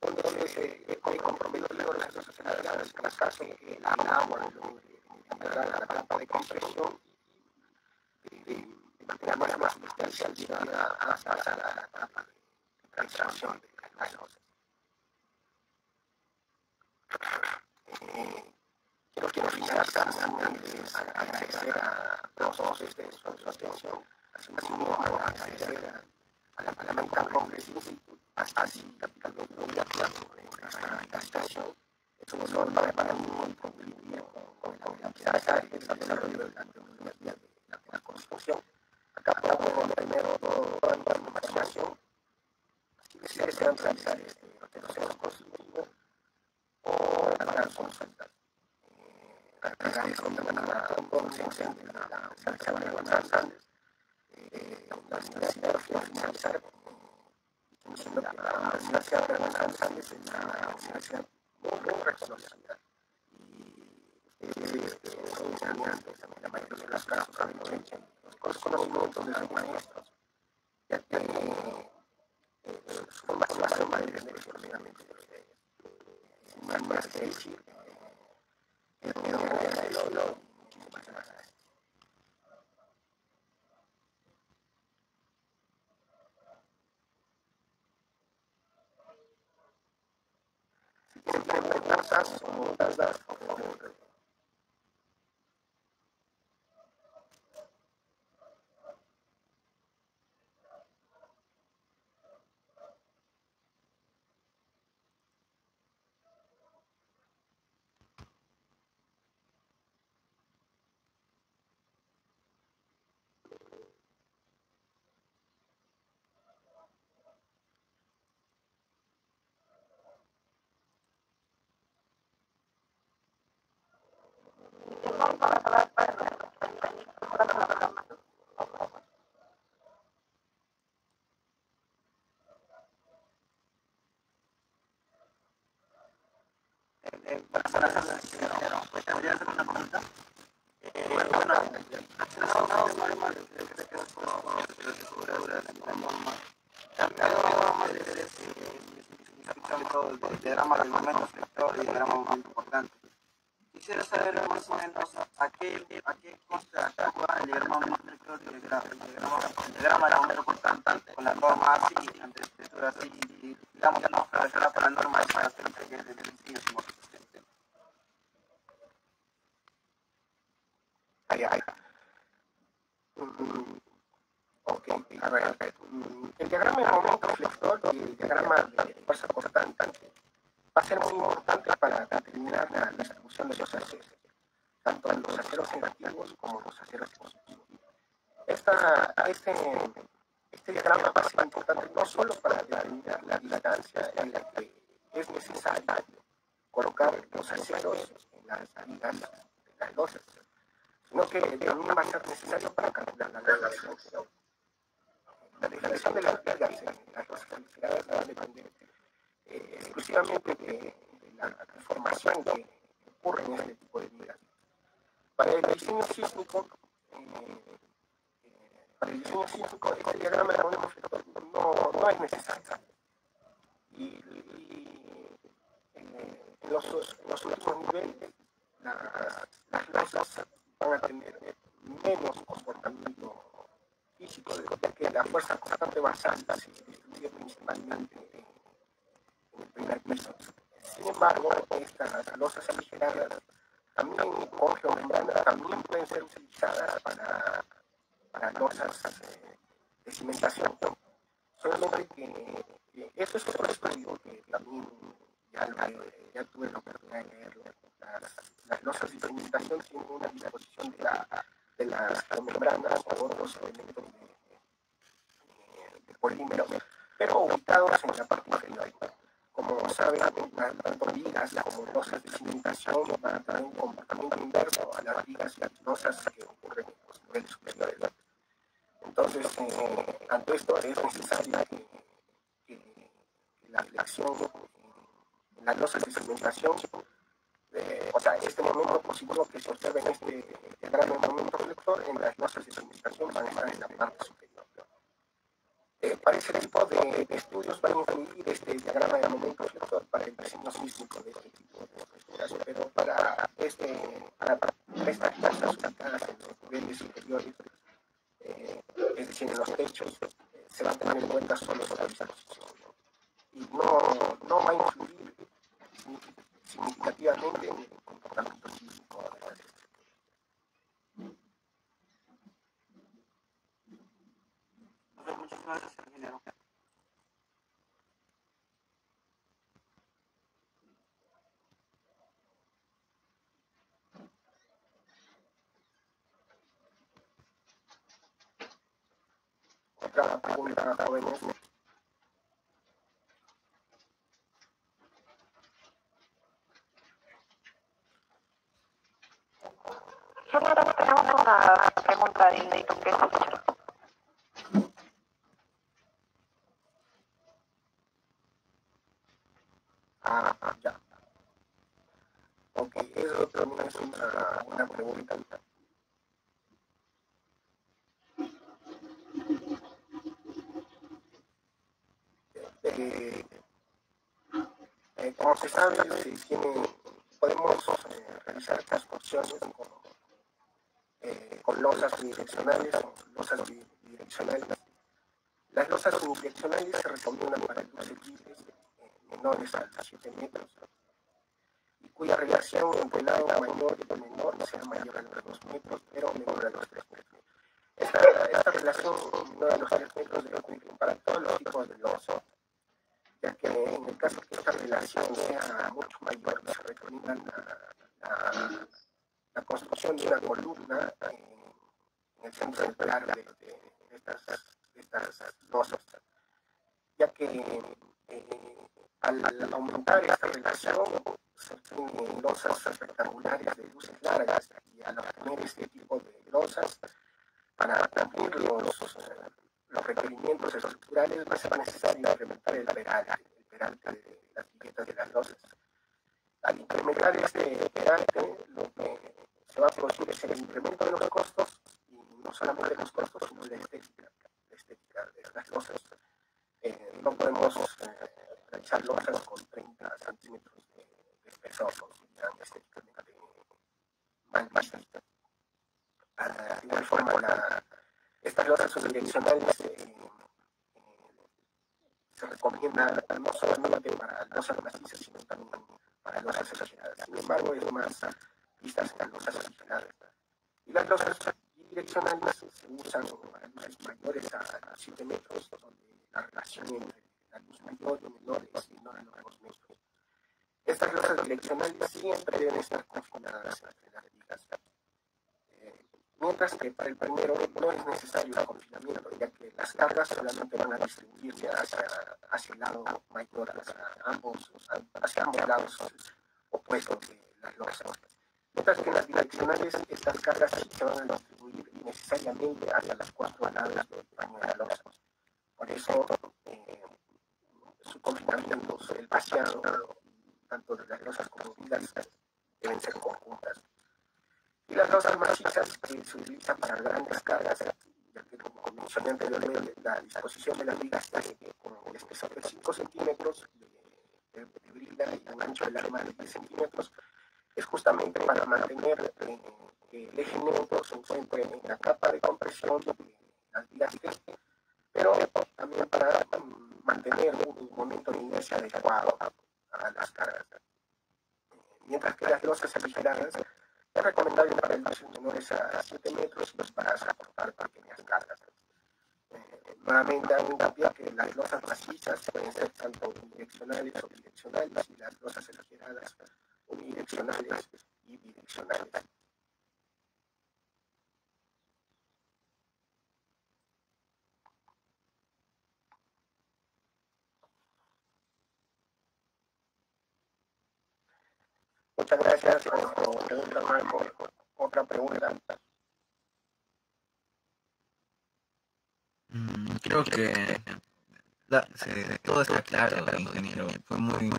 Entonces, puede comprometer las sociedades en caso de que el agua logre penetrar a la capa de compresión de manera más sustancial llegada hasta la capa de calefacción de las losas. Quiero finalizar señalándoles agradecer a todos ustedes por su atención, asimismo agradecer a la Parlamentar Congress Institute, así capitalmente muy de acuerdo en esta invitación. Es un honor para mí contribuir con el aprendizaje y el desarrollo de la tecnología de la construcción. Acá puedo tener toda mi imaginación. Si desean realizar este proceso constructivo o para consultas. Agradezco también a todos los docentes de la Universidad de Buenos Aires, la universidad que va a finalizar, diciendo que la Universidad de Buenos Aires es una universidad muy reconocida y ustedes son estudiantes, en la mayoría de los casos aprovechen los conocimientos de sus maestros, ya que su formación va a depender exclusivamente de ustedes. Sin más que decir, muchísimas gracias. Si tienen preguntas o dudas, por favor. ¿Podría hacer una pregunta? El diagrama del momento flector y el diagrama del momento importante. Quisiera saber más o menos a qué consta actúa el diagrama del momento flector y el diagrama del momento importante con la norma así, ante escritura así, y digamos que no refiere para la norma es para hacer un taller de diseño simultáneo. Ok, a ver. El diagrama de momento flector y el diagrama de fuerza cortante va a ser muy importante para determinar la distribución de los aceros, tanto en los aceros negativos como en los aceros positivos. Este diagrama va a ser importante no solo para determinar la distancia en la que es necesario colocar los aceros en las vigas de las losas, sino que también va a ser necesario para calcular la relación. La definición de las vigas en las losas calificadas va a depender exclusivamente de la formación que ocurre en este tipo de vigas. Para el diseño sísmico, este diagrama de momento flector no es necesario. Y en los últimos niveles, las losas van a tener menos comportamiento físico, ya que la fuerza constante basal se distribuye principalmente en el primer piso. Sin embargo, estas losas aligeradas también con geomembrana también pueden ser utilizadas para losas de cimentación. Solamente que eso es otro estudio que también ya tuve la oportunidad de leerlo. Las losas de cimentación tienen una disposición de las geomembranas o otros elementos de polímeros, pero ubicados en la parte inferior. Como saben, tanto vigas como losas de cimentación van a tener un comportamiento inverso a las vigas y las losas que ocurren en los niveles superiores. Entonces, ante esto es necesario que la flexión en las losas de cimentación, o sea, este momento positivo que se observa en este diagrama de momento flector, en las losas de cimentación van a estar en la parte superior. Para ese tipo de estudios va a influir este diagrama de momento flector para el diseño sísmico de este tipo de estructuras, pero para estas casas ubicadas en los niveles superiores, es decir, en los techos, se va a tener en cuenta solo esta disposición, ¿no? Y no va a influir significativamente en el comportamiento sísmico de las estructuras. Muchas gracias, ingeniero. Otra pregunta, jóvenes. Solamente tenemos una pregunta de Neito que escucha. Ya. Ok, eso también es una pregunta. Como se sabe, podemos realizar construcciones con losas unidireccionales o losas bidireccionales. Las losas unidireccionales se recomiendan para luces libres menores a 7 metros y cuya relación entre lado mayor y menor sea mayor a los 2 metros, pero menor a los 3 metros. Esta relación menor a los 3 metros debe cumplir para todos los tipos de losas, ya que en el caso que esta relación sea mucho mayor, se recomienda la construcción de una columna en el centro del pilar de estas losas, ya que al aumentar esta relación se obtienen losas rectangulares de luces largas, y al obtener este tipo de losas, para cumplir los requerimientos estructurales va a ser necesario incrementar el peralte de las vigas de las losas. Al incrementar este peralte, lo que se va a producir es el incremento de los costos, y no solamente los costos, sino la estética de las losas. No podemos realizar losas con 30 centímetros de espesor, consideran estéticamente mal vistas. De igual forma, estas losas unidireccionales se recomiendan no solamente para losas macizas, sino también para losas aligeradas. Sin embargo, es más vistas en las losas aligeradas. Y las losas bidireccionales se usan para luces mayores a 7 metros, donde la relación entre la luz mayor y menor es menor a los 2 metros. Estas losas direccionales siempre deben estar confinadas entre las vigas. Mientras que para el primero no es necesario el confinamiento, ya que las cargas solamente van a distribuirse hacia el lado mayor, hacia ambos lados opuestos de las losas. Mientras que en las direccionales estas cargas sí se van a distribuir necesariamente hacia las 4 lados del paño de la losa. Por eso su confinamiento, el vaciado, tanto de las losas como vigas, deben ser conjuntas. Y las losas macizas que se utilizan para grandes cargas, ya que como mencioné anteriormente, la disposición de las vigas con el espesor de 5 centímetros de brida y un ancho del arma de 10 centímetros, es justamente para mantener que el eje neutro se encuentre en la capa de compresión de las vigas T, pero también para mantener un momento de inercia adecuado a las cargas. Mientras que las losas aligeradas es recomendable para luces menores a 7 metros y para soportar pequeñas cargas. Nuevamente hago hincapié que las losas macizas pueden ser tanto unidireccionales o bidireccionales y las losas aligeradas unidireccionales y bidireccionales. Muchas gracias por pregunta, Marco. Otra pregunta. Creo que todo está claro, ingeniero. Fue muy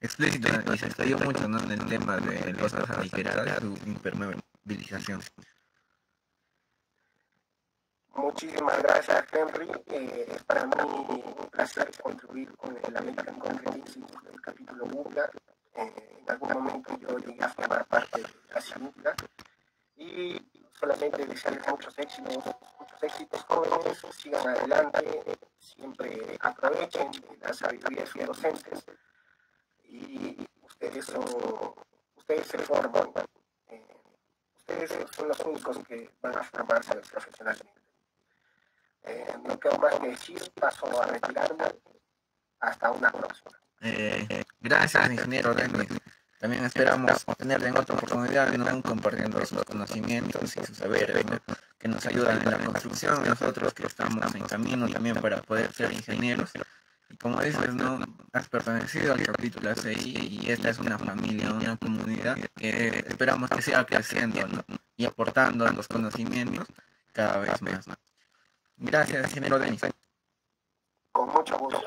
explícito y se estudió mucho, ¿no?, en el tema de losas aligeradas, su impermeabilización. Muchísimas gracias, Henry. Es para mí un placer contribuir con el American Concrete Institute del capítulo UCLA. En algún momento yo llegué a formar parte de la CIUCLA y solamente desearles muchos éxitos jóvenes, sigan adelante, siempre aprovechen de la sabiduría de sus docentes y ustedes se forman, ustedes son los únicos que van a formarse profesionalmente. No quedo más que decir, paso a retirarme. Hasta una próxima. Gracias, ingeniero Denis. También esperamos tenerle en otra oportunidad, ¿no?, compartiendo sus conocimientos y sus saberes, ¿no?, que nos ayudan en la construcción, nosotros que estamos en camino también para poder ser ingenieros. Y como dices, ¿no?, has pertenecido al capítulo ACI y esta es una familia, una comunidad que esperamos que siga creciendo, ¿no?, y aportando los conocimientos cada vez más. Gracias, ingeniero Denis. Con mucho gusto.